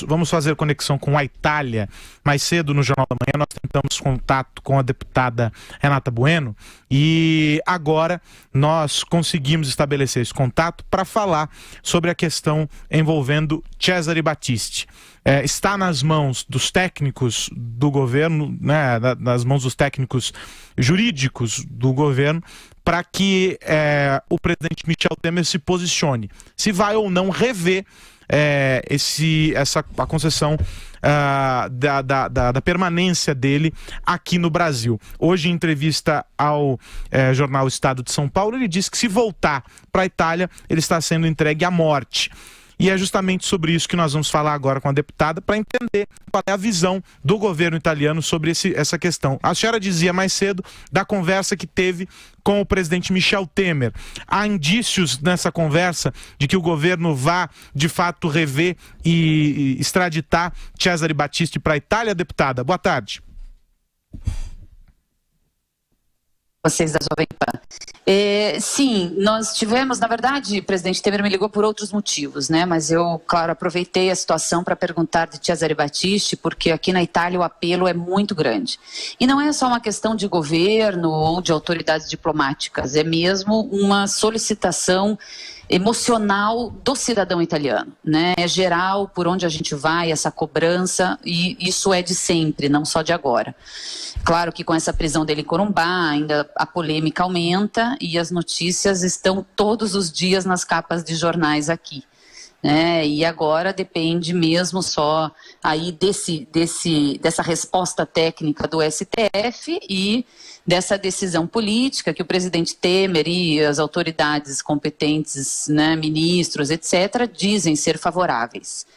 vamos fazer conexão com a Itália. Mais cedo, no Jornal da Manhã, nós tentamos contato com a deputada Renata Bueno e agora nós conseguimos estabelecer esse contato para falar sobre a questão envolvendo Cesare Battisti. Está nas mãos dos técnicos do governo, né, nas mãos dos técnicos jurídicos do governo, para que o presidente Michel Temer se posicione, se vai ou não rever a concessão da permanência dele aqui no Brasil. Hoje, em entrevista ao jornal Estado de São Paulo, ele disse que se voltar para a Itália, ele está sendo entregue à morte. E é justamente sobre isso que nós vamos falar agora com a deputada, para entender qual é a visão do governo italiano sobre essa questão. A senhora dizia mais cedo da conversa que teve com o presidente Michel Temer. Há indícios nessa conversa de que o governo vá, de fato, rever e extraditar Cesare Battisti para a Itália, deputada? Boa tarde. Vocês da Jovem Pan. Sim, nós tivemos, na verdade, o presidente Temer me ligou por outros motivos, né? Mas eu, claro, aproveitei a situação para perguntar de Cesare Battisti, porque aqui na Itália o apelo é muito grande. E não é só uma questão de governo ou de autoridades diplomáticas, é mesmo uma solicitação emocional do cidadão italiano, né? É geral, por onde a gente vai, essa cobrança, e isso é de sempre, não só de agora. Claro que com essa prisão dele em Corumbá, ainda a polêmica aumenta e as notícias estão todos os dias nas capas de jornais aqui. E agora depende mesmo só aí dessa resposta técnica do STF e dessa decisão política que o presidente Temer e as autoridades competentes, né, ministros, etc., dizem ser favoráveis.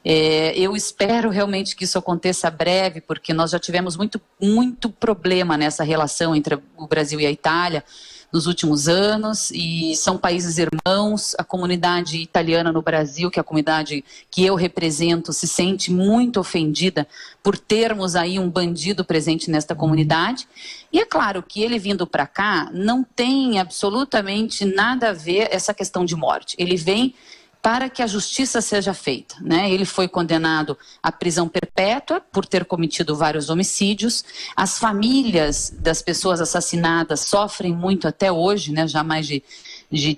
Eu espero realmente que isso aconteça breve, porque nós já tivemos muito problema nessa relação entre o Brasil e a Itália nos últimos anos, e são países irmãos. A comunidade italiana no Brasil, que é a comunidade que eu represento, se sente muito ofendida por termos aí um bandido presente nesta comunidade. E é claro que ele vindo para cá não tem absolutamente nada a ver essa questão de morte. Ele vem para que a justiça seja feita, né? Ele foi condenado à prisão perpétua por ter cometido vários homicídios. As famílias das pessoas assassinadas sofrem muito até hoje, né? Já há mais de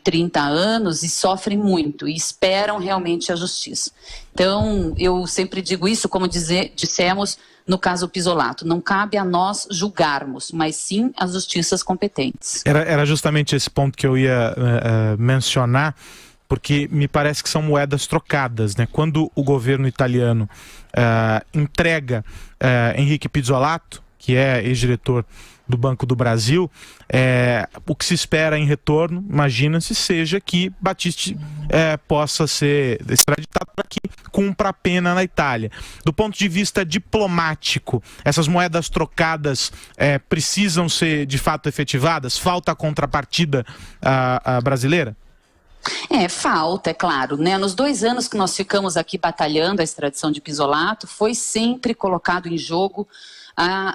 30 anos, e sofrem muito e esperam realmente a justiça. Então, eu sempre digo isso, como dissemos no caso Pisolato, não cabe a nós julgarmos, mas sim as justiças competentes. Era justamente esse ponto que eu ia mencionar, porque me parece que são moedas trocadas, né? Quando o governo italiano entrega Henrique Pisolato, que é ex-diretor do Banco do Brasil, o que se espera em retorno, imagina-se, seja que Battisti possa ser extraditado para que cumpra a pena na Itália. Do ponto de vista diplomático, essas moedas trocadas precisam ser de fato efetivadas? Falta a contrapartida brasileira? Falta, é claro, né? Nos 2 anos que nós ficamos aqui batalhando a extradição de Pisolato, foi sempre colocado em jogo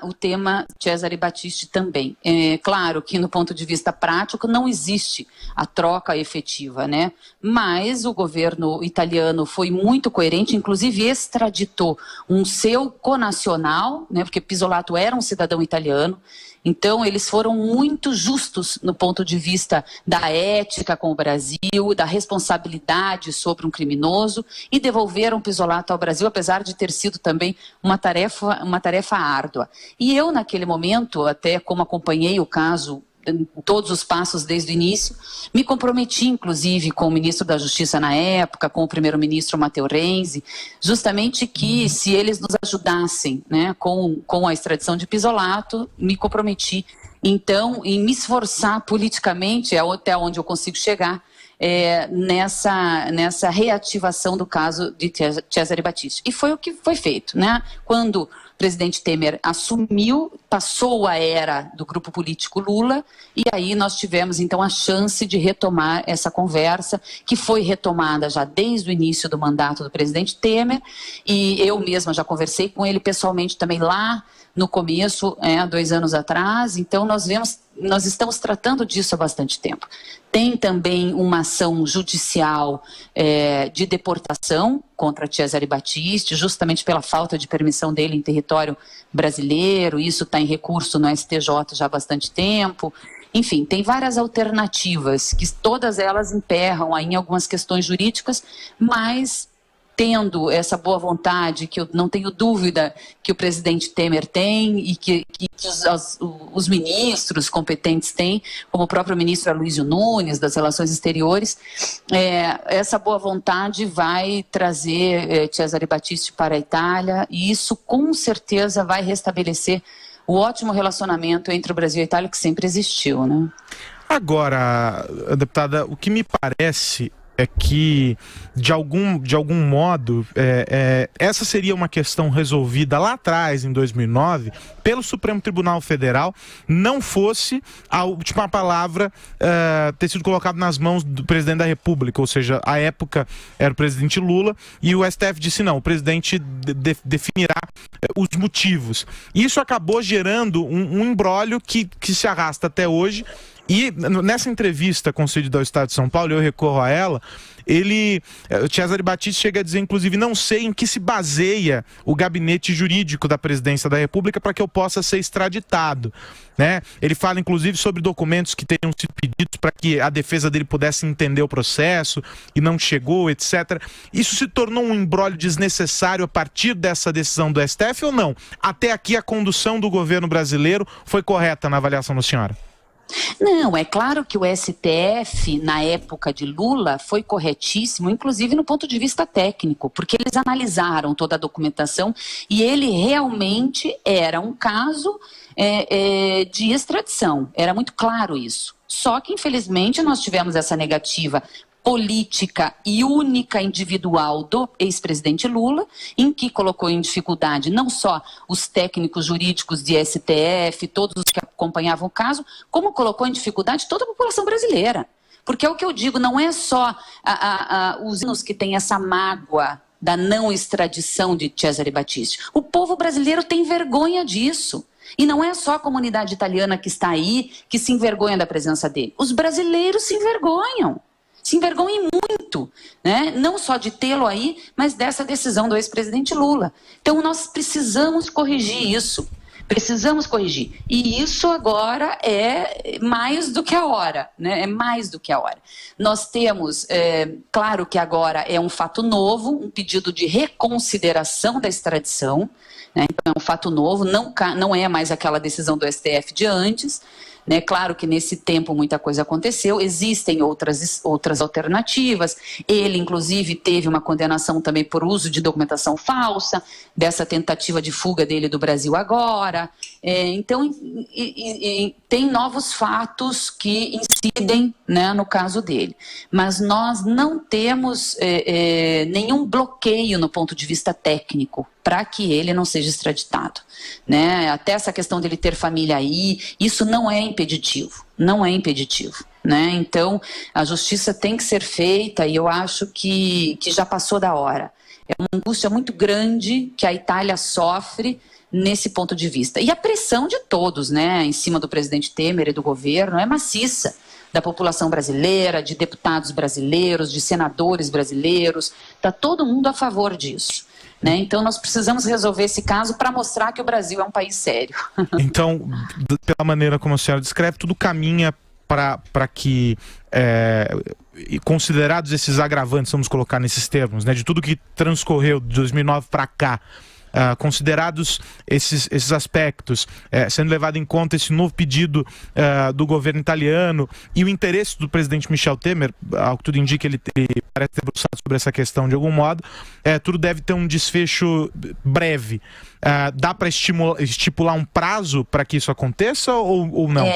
o tema Cesare Battisti também. Claro que no ponto de vista prático não existe a troca efetiva, né? Mas o governo italiano foi muito coerente, inclusive extraditou um seu conacional, né? Porque Pisolato era um cidadão italiano. Então, eles foram muito justos no ponto de vista da ética com o Brasil, da responsabilidade sobre um criminoso, e devolveram Pisolato ao Brasil, apesar de ter sido também uma tarefa árdua. E eu, naquele momento, até como acompanhei o caso em todos os passos desde o início, me comprometi, inclusive, com o ministro da Justiça na época, com o primeiro-ministro Matteo Renzi, justamente que, se eles nos ajudassem, né, com a extradição de Pisolato, me comprometi, então, em me esforçar politicamente, até onde eu consigo chegar, nessa reativação do caso de Cesare Battisti. E foi o que foi feito, né? Quando o presidente Temer assumiu, passou a era do grupo político Lula, e aí nós tivemos então a chance de retomar essa conversa, que foi retomada já desde o início do mandato do presidente Temer, e eu mesma já conversei com ele pessoalmente também lá no começo, 2 anos atrás. Então nós vemos nós estamos tratando disso há bastante tempo. Tem também uma ação judicial de deportação contra Cesare Battisti, justamente pela falta de permissão dele em território brasileiro. Isso está em recurso no STJ já há bastante tempo. Enfim, tem várias alternativas, que todas elas emperram aí em algumas questões jurídicas, mas tendo essa boa vontade, que eu não tenho dúvida que o presidente Temer tem e que os ministros competentes têm, como o próprio ministro Aloysio Nunes, das Relações Exteriores, essa boa vontade vai trazer Cesare Battisti para a Itália, e isso com certeza vai restabelecer o ótimo relacionamento entre o Brasil e a Itália que sempre existiu, né? Agora, deputada, o que me parece é que, de algum modo, essa seria uma questão resolvida lá atrás, em 2009, pelo Supremo Tribunal Federal, não fosse a última palavra ter sido colocada nas mãos do presidente da República, ou seja, à época era o presidente Lula, e o STF disse não, o presidente definirá os motivos. Isso acabou gerando um imbróglio que se arrasta até hoje. E nessa entrevista concedida ao Estado de São Paulo, eu recorro a ela, o Cesare Battisti chega a dizer, inclusive, não sei em que se baseia o gabinete jurídico da presidência da República para que eu possa ser extraditado, né? Ele fala, inclusive, sobre documentos que teriam sido pedidos para que a defesa dele pudesse entender o processo e não chegou, etc. Isso se tornou um imbróglio desnecessário a partir dessa decisão do STF ou não? Até aqui a condução do governo brasileiro foi correta na avaliação da senhora? Não, é claro que o STF, na época de Lula, foi corretíssimo, inclusive no ponto de vista técnico, porque eles analisaram toda a documentação e ele realmente era um caso de extradição, era muito claro isso. Só que, infelizmente, nós tivemos essa negativa política e única individual do ex-presidente Lula, em que colocou em dificuldade não só os técnicos jurídicos de STF, todos os que acompanhavam o caso, como colocou em dificuldade toda a população brasileira. Porque é o que eu digo, não é só os que têm essa mágoa da não extradição de Cesare Battisti. O povo brasileiro tem vergonha disso. E não é só a comunidade italiana que está aí, que se envergonha da presença dele. Os brasileiros se envergonham. Se envergonhem muito, né? Não só de tê-lo aí, mas dessa decisão do ex-presidente Lula. Então nós precisamos corrigir isso, precisamos corrigir. E isso agora é mais do que a hora, né? É mais do que a hora. Nós temos, claro que agora é um fato novo, um pedido de reconsideração da extradição, né? Então é um fato novo, não é mais aquela decisão do STF de antes. Né? Claro que nesse tempo muita coisa aconteceu, existem outras alternativas, ele inclusive teve uma condenação também por uso de documentação falsa, dessa tentativa de fuga dele do Brasil agora, então tem novos fatos que incidem, né, no caso dele, mas nós não temos nenhum bloqueio no ponto de vista técnico para que ele não seja extraditado, né? Até essa questão dele ter família aí, isso não é impeditivo, não é impeditivo, né? Então, a justiça tem que ser feita e eu acho que já passou da hora. É uma angústia muito grande que a Itália sofre nesse ponto de vista. E a pressão de todos, né, em cima do presidente Temer e do governo é maciça, da população brasileira, de deputados brasileiros, de senadores brasileiros, está todo mundo a favor disso. Né? Então nós precisamos resolver esse caso para mostrar que o Brasil é um país sério. Então, pela maneira como a senhora descreve, tudo caminha para que, considerados esses agravantes, vamos colocar nesses termos, né, de tudo que transcorreu de 2009 para cá, considerados esses aspectos, sendo levado em conta esse novo pedido do governo italiano e o interesse do presidente Michel Temer, ao que tudo indica, ele parece ter debruçado sobre essa questão de algum modo, tudo deve ter um desfecho breve. Dá para estipular um prazo para que isso aconteça ou não?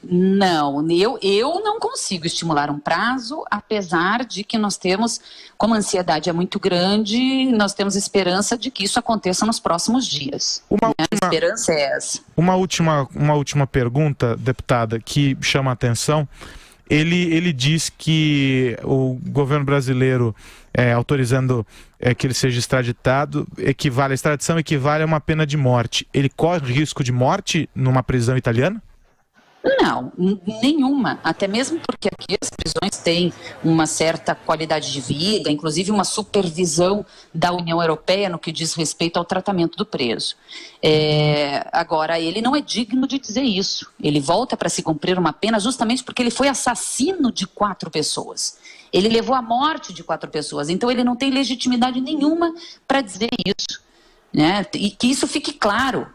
Não, eu não consigo estimular um prazo, apesar de que nós temos, como a ansiedade é muito grande, nós temos esperança de que isso aconteça nos próximos dias. A esperança é essa. Uma última pergunta, deputada, que chama a atenção. Ele diz que o governo brasileiro, autorizando que ele seja extraditado, a extradição equivale a uma pena de morte. Ele corre risco de morte numa prisão italiana? Não, nenhuma. Até mesmo porque aqui as prisões têm uma certa qualidade de vida, inclusive uma supervisão da União Europeia no que diz respeito ao tratamento do preso. Agora, ele não é digno de dizer isso. Ele volta para se cumprir uma pena justamente porque ele foi assassino de 4 pessoas. Ele levou à morte de 4 pessoas. Então, ele não tem legitimidade nenhuma para dizer isso, né? E que isso fique claro.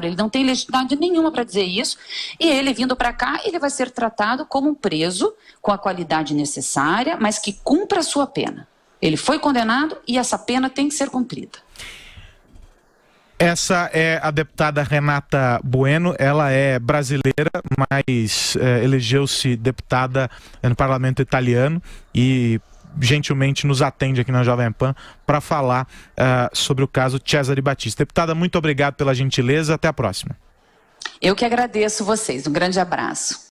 Ele não tem legitimidade nenhuma para dizer isso, e ele vindo para cá, ele vai ser tratado como um preso com a qualidade necessária, mas que cumpra a sua pena. Ele foi condenado e essa pena tem que ser cumprida. Essa é a deputada Renata Bueno, ela é brasileira, mas elegeu-se deputada no parlamento italiano e gentilmente nos atende aqui na Jovem Pan para falar sobre o caso Cesare Battisti. Deputada, muito obrigado pela gentileza, até a próxima. Eu que agradeço vocês, um grande abraço.